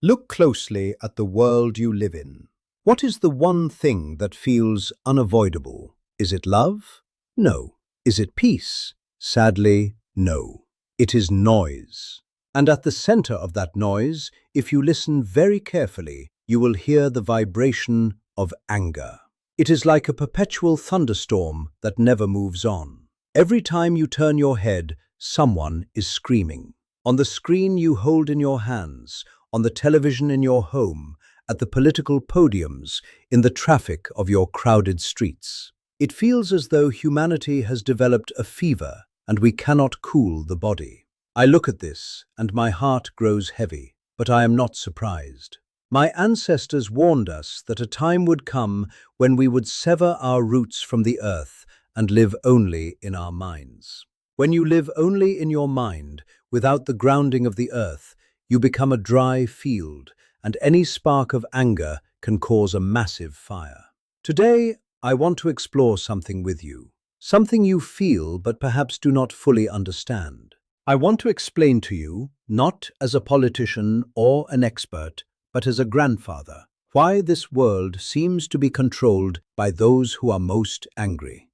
Look closely at the world you live in. What is the one thing that feels unavoidable? Is it love? No. Is it peace? Sadly, no. It is noise. And at the center of that noise, if you listen very carefully, you will hear the vibration of anger. It is like a perpetual thunderstorm that never moves on. Every time you turn your head, someone is screaming. On the screen you hold in your hands, on the television in your home, at the political podiums, in the traffic of your crowded streets. It feels as though humanity has developed a fever and we cannot cool the body. I look at this and my heart grows heavy, but I am not surprised. My ancestors warned us that a time would come when we would sever our roots from the earth and live only in our minds. When you live only in your mind, without the grounding of the earth, you become a dry field, and any spark of anger can cause a massive fire. Today, I want to explore something with you, something you feel but perhaps do not fully understand. I want to explain to you, not as a politician or an expert, but as a grandfather, why this world seems to be controlled by those who are most angry.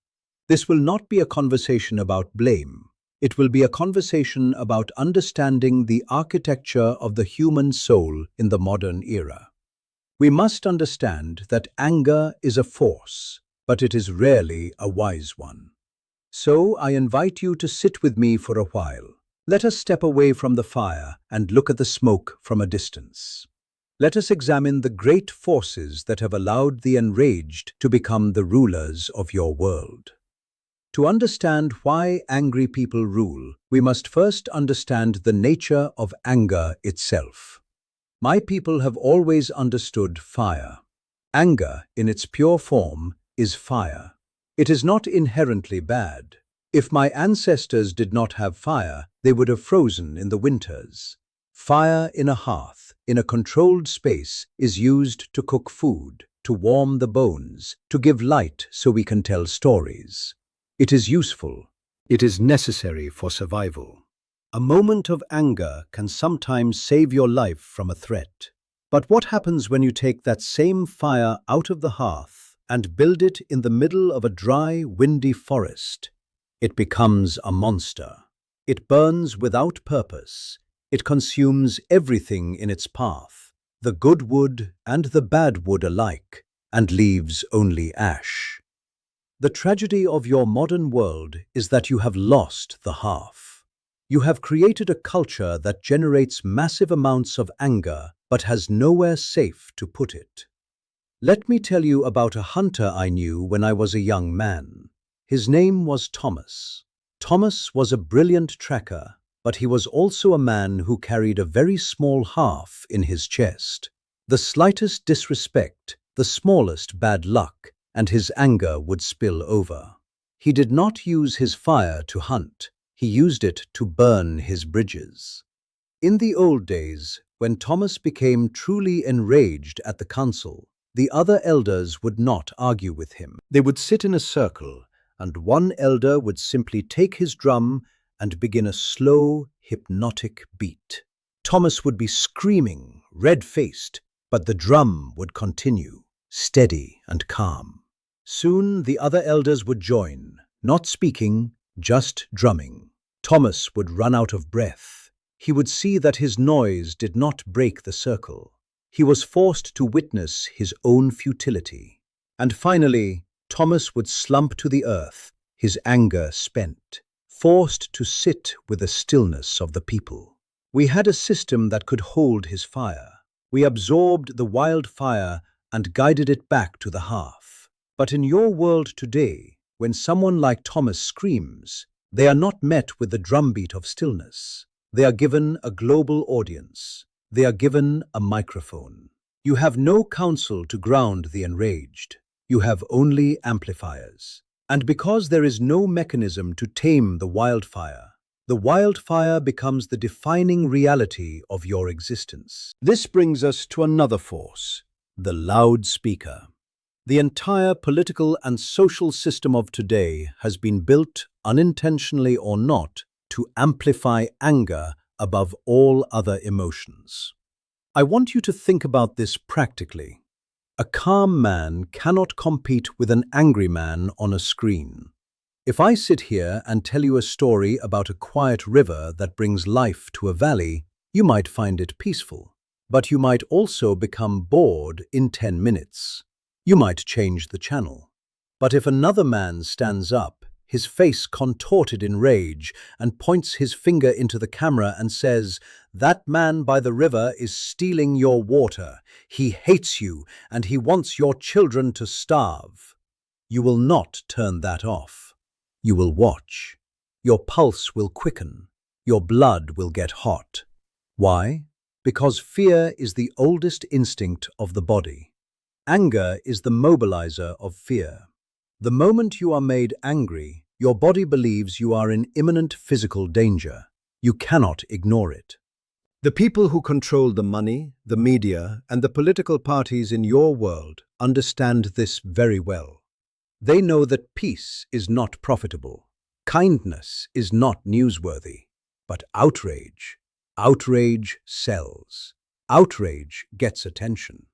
This will not be a conversation about blame. It will be a conversation about understanding the architecture of the human soul in the modern era. We must understand that anger is a force, but it is rarely a wise one. So I invite you to sit with me for a while. Let us step away from the fire and look at the smoke from a distance. Let us examine the great forces that have allowed the enraged to become the rulers of your world. To understand why angry people rule, we must first understand the nature of anger itself. My people have always understood fire. Anger, in its pure form, is fire. It is not inherently bad. If my ancestors did not have fire, they would have frozen in the winters. Fire in a hearth, in a controlled space, is used to cook food, to warm the bones, to give light so we can tell stories. It is useful. It is necessary for survival. A moment of anger can sometimes save your life from a threat. But what happens when you take that same fire out of the hearth and build it in the middle of a dry, windy forest? It becomes a monster. It burns without purpose. It consumes everything in its path, the good wood and the bad wood alike, and leaves only ash. The tragedy of your modern world is that you have lost the hearth. You have created a culture that generates massive amounts of anger but has nowhere safe to put it. Let me tell you about a hunter I knew when I was a young man. His name was Thomas. Thomas was a brilliant tracker, but he was also a man who carried a very small hearth in his chest. The slightest disrespect, the smallest bad luck, and his anger would spill over. He did not use his fire to hunt. He used it to burn his bridges. In the old days, when Thomas became truly enraged at the council, the other elders would not argue with him. They would sit in a circle, and one elder would simply take his drum and begin a slow, hypnotic beat. Thomas would be screaming, red-faced, but the drum would continue, steady and calm. Soon the other elders would join, not speaking, just drumming. Thomas would run out of breath. He would see that his noise did not break the circle. He was forced to witness his own futility. And finally, Thomas would slump to the earth, his anger spent, forced to sit with the stillness of the people. We had a system that could hold his fire. We absorbed the wildfire and guided it back to the hearth. But in your world today, when someone like Thomas screams, they are not met with the drumbeat of stillness. They are given a global audience. They are given a microphone. You have no counsel to ground the enraged. You have only amplifiers. And because there is no mechanism to tame the wildfire becomes the defining reality of your existence. This brings us to another force, the loudspeaker. The entire political and social system of today has been built, unintentionally or not, to amplify anger above all other emotions. I want you to think about this practically. A calm man cannot compete with an angry man on a screen. If I sit here and tell you a story about a quiet river that brings life to a valley, you might find it peaceful. But you might also become bored in 10 minutes. You might change the channel. But if another man stands up, his face contorted in rage, and points his finger into the camera and says, "That man by the river is stealing your water. He hates you, and he wants your children to starve," you will not turn that off. You will watch. Your pulse will quicken. Your blood will get hot. Why? Because fear is the oldest instinct of the body. Anger is the mobilizer of fear. The moment you are made angry, your body believes you are in imminent physical danger. You cannot ignore it. The people who control the money, the media, and the political parties in your world understand this very well. They know that peace is not profitable. Kindness is not newsworthy. But outrage sells. Outrage gets attention.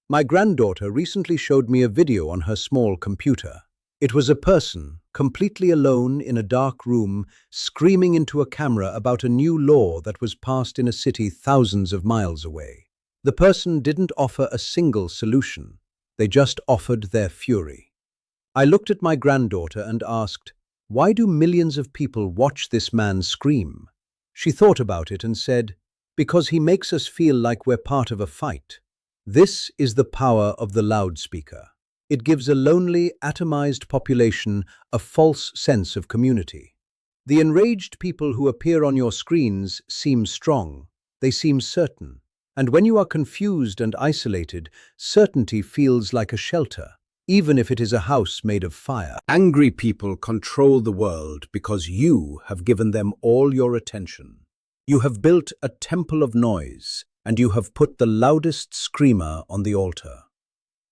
My granddaughter recently showed me a video on her small computer. It was a person, completely alone in a dark room, screaming into a camera about a new law that was passed in a city thousands of miles away. The person didn't offer a single solution. They just offered their fury. I looked at my granddaughter and asked, "Why do millions of people watch this man scream?" She thought about it and said, "Because he makes us feel like we're part of a fight." This is the power of the loudspeaker. It gives a lonely, atomized population a false sense of community. The enraged people who appear on your screens seem strong. They seem certain. And when you are confused and isolated, certainty feels like a shelter, even if it is a house made of fire. Angry people control the world because you have given them all your attention. You have built a temple of noise, and you have put the loudest screamer on the altar.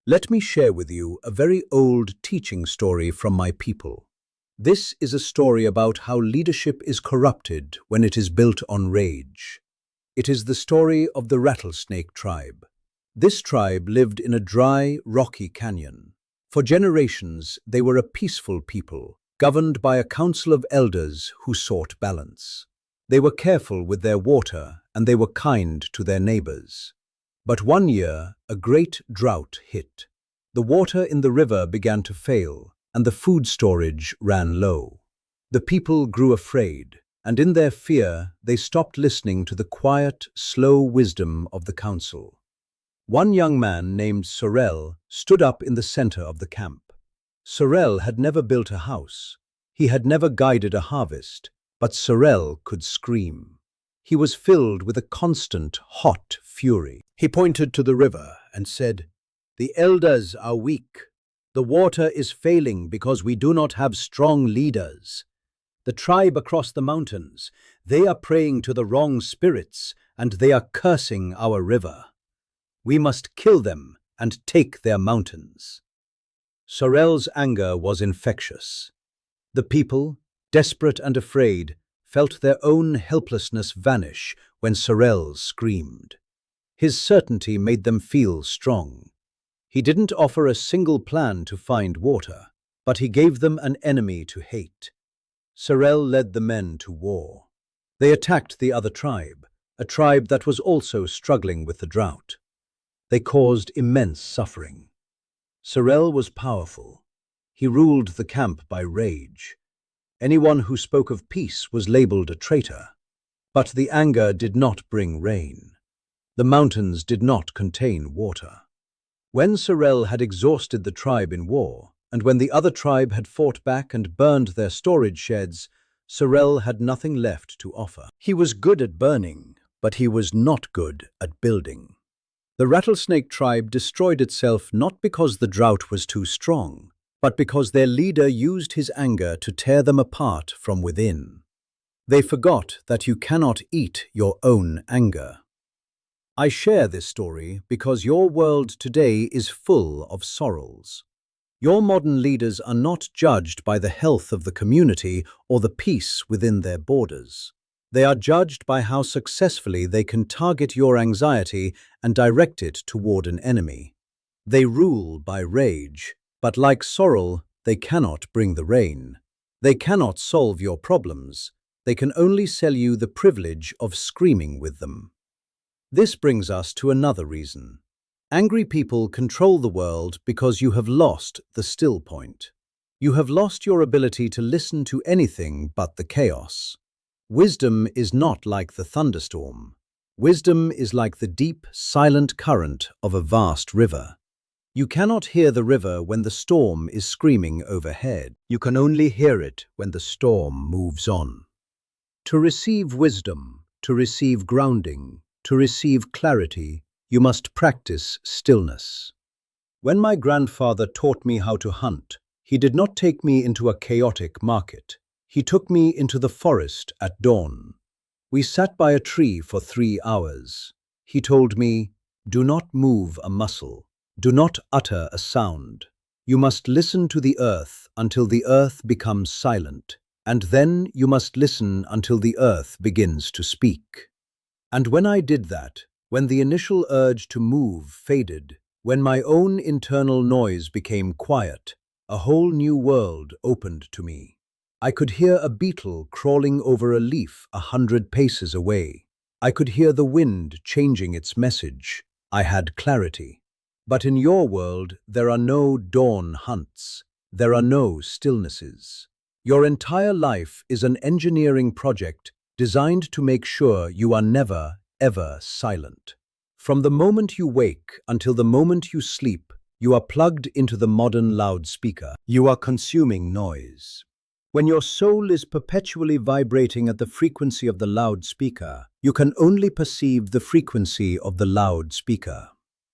Let me share with you a very old teaching story from my people. This is a story about how leadership is corrupted when it is built on rage. It is the story of the Rattlesnake Tribe. This tribe lived in a dry, rocky canyon. For generations, they were a peaceful people, governed by a council of elders who sought balance. They were careful with their water, and they were kind to their neighbors. But one year, a great drought hit. The water in the river began to fail, and the food storage ran low. The people grew afraid, and in their fear, they stopped listening to the quiet, slow wisdom of the council. One young man named Sorel stood up in the center of the camp. Sorel had never built a house. He had never guided a harvest, but Sorel could scream. He was filled with a constant, hot fury. He pointed to the river and said, "The elders are weak. The water is failing because we do not have strong leaders. The tribe across the mountains, they are praying to the wrong spirits, and they are cursing our river. We must kill them and take their mountains." Sorel's anger was infectious. The people, desperate and afraid, felt their own helplessness vanish when Sorel screamed. His certainty made them feel strong. He didn't offer a single plan to find water, but he gave them an enemy to hate. Sorel led the men to war. They attacked the other tribe, a tribe that was also struggling with the drought. They caused immense suffering. Sorel was powerful. He ruled the camp by rage. Anyone who spoke of peace was labeled a traitor. But the anger did not bring rain. The mountains did not contain water. When Sorel had exhausted the tribe in war, and when the other tribe had fought back and burned their storage sheds, Sorel had nothing left to offer. He was good at burning, but he was not good at building. The Rattlesnake Tribe destroyed itself not because the drought was too strong, but because their leader used his anger to tear them apart from within. They forgot that you cannot eat your own anger. I share this story because your world today is full of sorrows. Your modern leaders are not judged by the health of the community or the peace within their borders. They are judged by how successfully they can target your anxiety and direct it toward an enemy. They rule by rage, but like sorrel, they cannot bring the rain. They cannot solve your problems. They can only sell you the privilege of screaming with them. This brings us to another reason. Angry people control the world because you have lost the still point. You have lost your ability to listen to anything but the chaos. Wisdom is not like the thunderstorm. Wisdom is like the deep, silent current of a vast river. You cannot hear the river when the storm is screaming overhead. You can only hear it when the storm moves on. To receive wisdom, to receive grounding, to receive clarity, you must practice stillness. When my grandfather taught me how to hunt, he did not take me into a chaotic market. He took me into the forest at dawn. We sat by a tree for 3 hours. He told me, "Do not move a muscle. Do not utter a sound. You must listen to the earth until the earth becomes silent, and then you must listen until the earth begins to speak." And when I did that, when the initial urge to move faded, when my own internal noise became quiet, a whole new world opened to me. I could hear a beetle crawling over a leaf 100 paces away. I could hear the wind changing its message. I had clarity. But in your world, there are no dawn hunts. There are no stillnesses. Your entire life is an engineering project designed to make sure you are never, ever silent. From the moment you wake until the moment you sleep, you are plugged into the modern loudspeaker. You are consuming noise. When your soul is perpetually vibrating at the frequency of the loudspeaker, you can only perceive the frequency of the loudspeaker.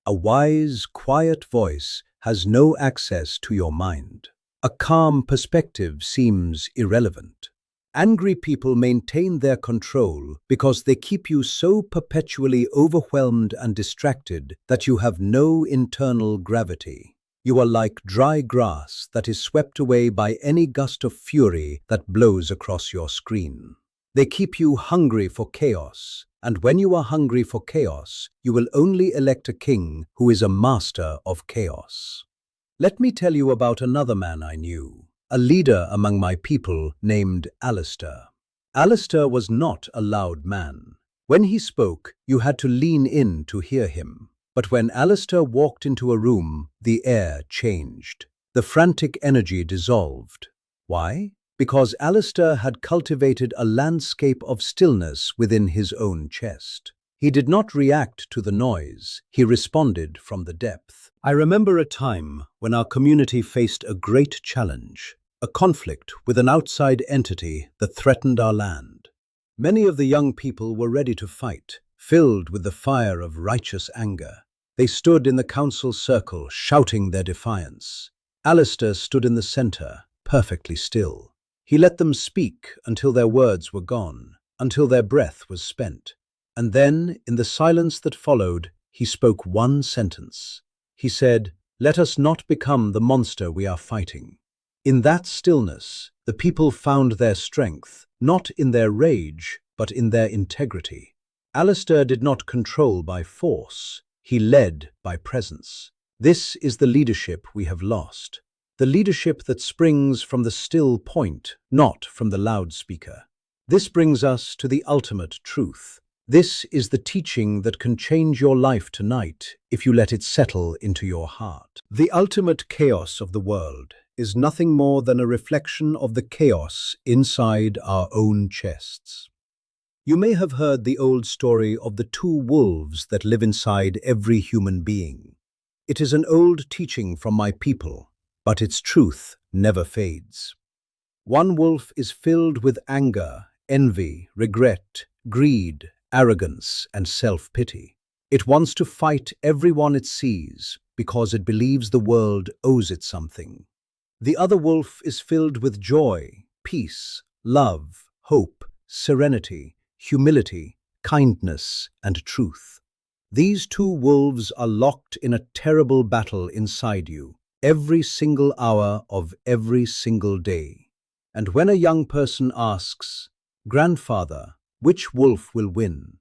A wise, quiet voice has no access to your mind. A calm perspective seems irrelevant. Angry people maintain their control because they keep you so perpetually overwhelmed and distracted that you have no internal gravity. You are like dry grass that is swept away by any gust of fury that blows across your screen. They keep you hungry for chaos, and when you are hungry for chaos, you will only elect a king who is a master of chaos. Let me tell you about another man I knew, a leader among my people named Alistair. Alistair was not a loud man. When he spoke, you had to lean in to hear him. But when Alistair walked into a room, the air changed. The frantic energy dissolved. Why? Because Alistair had cultivated a landscape of stillness within his own chest. He did not react to the noise, he responded from the depth. I remember a time when our community faced a great challenge, a conflict with an outside entity that threatened our land. Many of the young people were ready to fight, filled with the fire of righteous anger. They stood in the council circle, shouting their defiance. Alistair stood in the center, perfectly still. He let them speak until their words were gone, until their breath was spent. And then, in the silence that followed, he spoke one sentence. He said, "Let us not become the monster we are fighting." In that stillness, the people found their strength, not in their rage, but in their integrity. Alistair did not control by force, he led by presence. This is the leadership we have lost. The leadership that springs from the still point, not from the loudspeaker. This brings us to the ultimate truth. This is the teaching that can change your life tonight if you let it settle into your heart. The ultimate chaos of the world is nothing more than a reflection of the chaos inside our own chests. You may have heard the old story of the 2 wolves that live inside every human being. It is an old teaching from my people, but its truth never fades. One wolf is filled with anger, envy, regret, greed, arrogance, and self-pity. It wants to fight everyone it sees because it believes the world owes it something. The other wolf is filled with joy, peace, love, hope, serenity, humility, kindness, and truth. These 2 wolves are locked in a terrible battle inside you, every single hour of every single day. And when a young person asks, "Grandfather, Which wolf will win?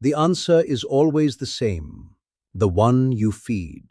The answer is always the same: the one you feed.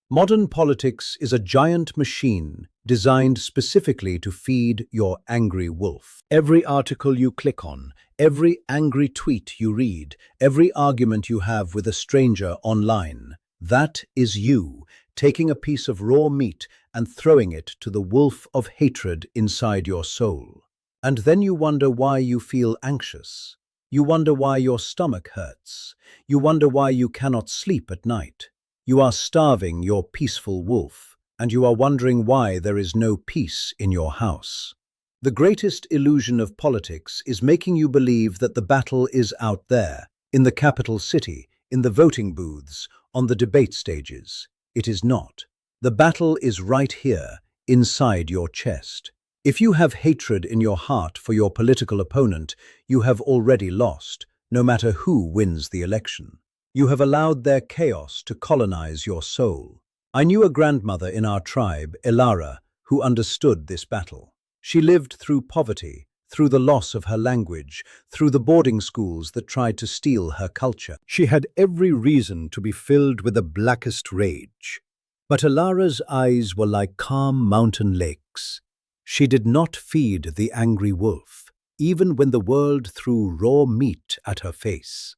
Modern politics is a giant machine designed specifically to feed your angry wolf. Every article you click on, every angry tweet you read, every argument you have with a stranger online, that is you taking a piece of raw meat and throwing it to the wolf of hatred inside your soul. And then you wonder why you feel anxious. You wonder why your stomach hurts. You wonder why you cannot sleep at night. You are starving your peaceful wolf, and you are wondering why there is no peace in your house. The greatest illusion of politics is making you believe that the battle is out there, in the capital city, in the voting booths, on the debate stages. It is not. The battle is right here, inside your chest. If you have hatred in your heart for your political opponent, you have already lost, no matter who wins the election. You have allowed their chaos to colonize your soul. I knew a grandmother in our tribe, Elara, who understood this battle. She lived through poverty, through the loss of her language, through the boarding schools that tried to steal her culture. She had every reason to be filled with the blackest rage. But Elara's eyes were like calm mountain lakes. She did not feed the angry wolf, even when the world threw raw meat at her face.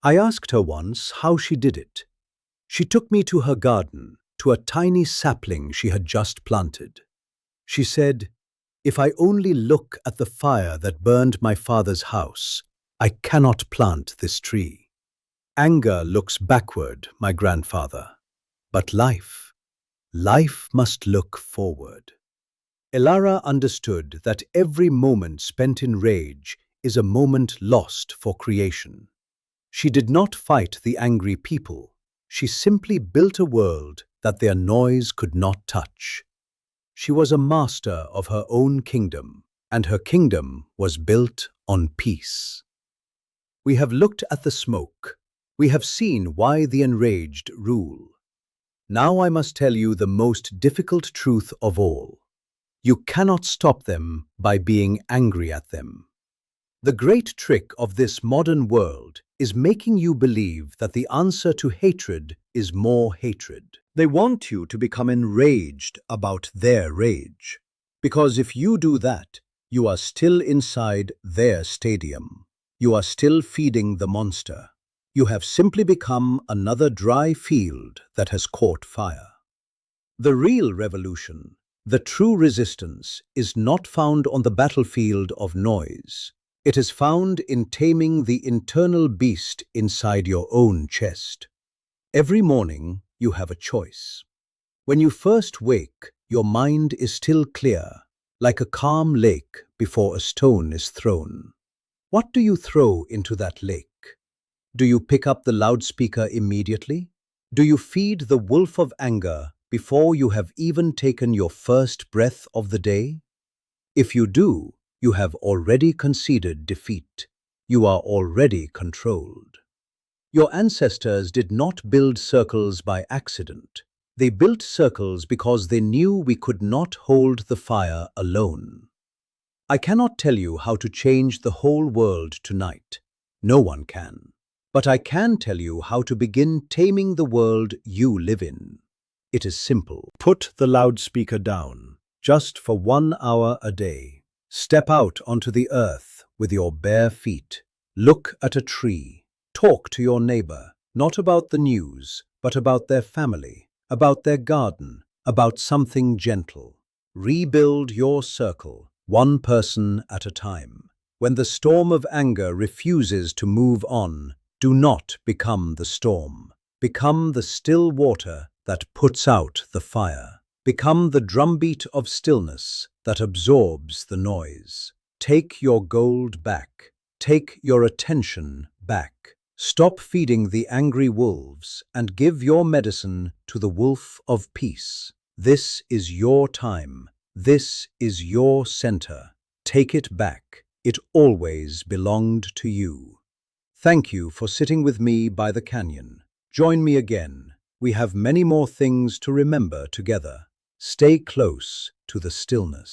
I asked her once how she did it. She took me to her garden, to a tiny sapling she had just planted. She said, "If I only look at the fire that burned my father's house, I cannot plant this tree." Anger looks backward, my grandfather. But life must look forward. Elara understood that every moment spent in rage is a moment lost for creation. She did not fight the angry people. She simply built a world that their noise could not touch. She was a master of her own kingdom, and her kingdom was built on peace. We have looked at the smoke. We have seen why the enraged rule. Now I must tell you the most difficult truth of all. You cannot stop them by being angry at them. The great trick of this modern world is making you believe that the answer to hatred is more hatred. They want you to become enraged about their rage. Because if you do that, you are still inside their stadium. You are still feeding the monster. You have simply become another dry field that has caught fire. The real revolution, the true resistance, is not found on the battlefield of noise. It is found in taming the internal beast inside your own chest. Every morning, you have a choice. When you first wake, your mind is still clear, like a calm lake before a stone is thrown. What do you throw into that lake? Do you pick up the loudspeaker immediately? Do you feed the wolf of anger before you have even taken your first breath of the day? If you do, you have already conceded defeat. You are already controlled. Your ancestors did not build circles by accident. They built circles because they knew we could not hold the fire alone. I cannot tell you how to change the whole world tonight. No one can. But I can tell you how to begin taming the world you live in. It is simple. Put the loudspeaker down, just for 1 hour a day. Step out onto the earth with your bare feet. Look at a tree. Talk to your neighbor, not about the news, but about their family, about their garden, about something gentle. Rebuild your circle, one person at a time. When the storm of anger refuses to move on, do not become the storm. Become the still water that puts out the fire. Become the drumbeat of stillness that absorbs the noise. Take your gold back. Take your attention back. Stop feeding the angry wolves and give your medicine to the wolf of peace. This is your time. This is your center. Take it back. It always belonged to you. Thank you for sitting with me by the canyon. Join me again. We have many more things to remember together. Stay close to the stillness.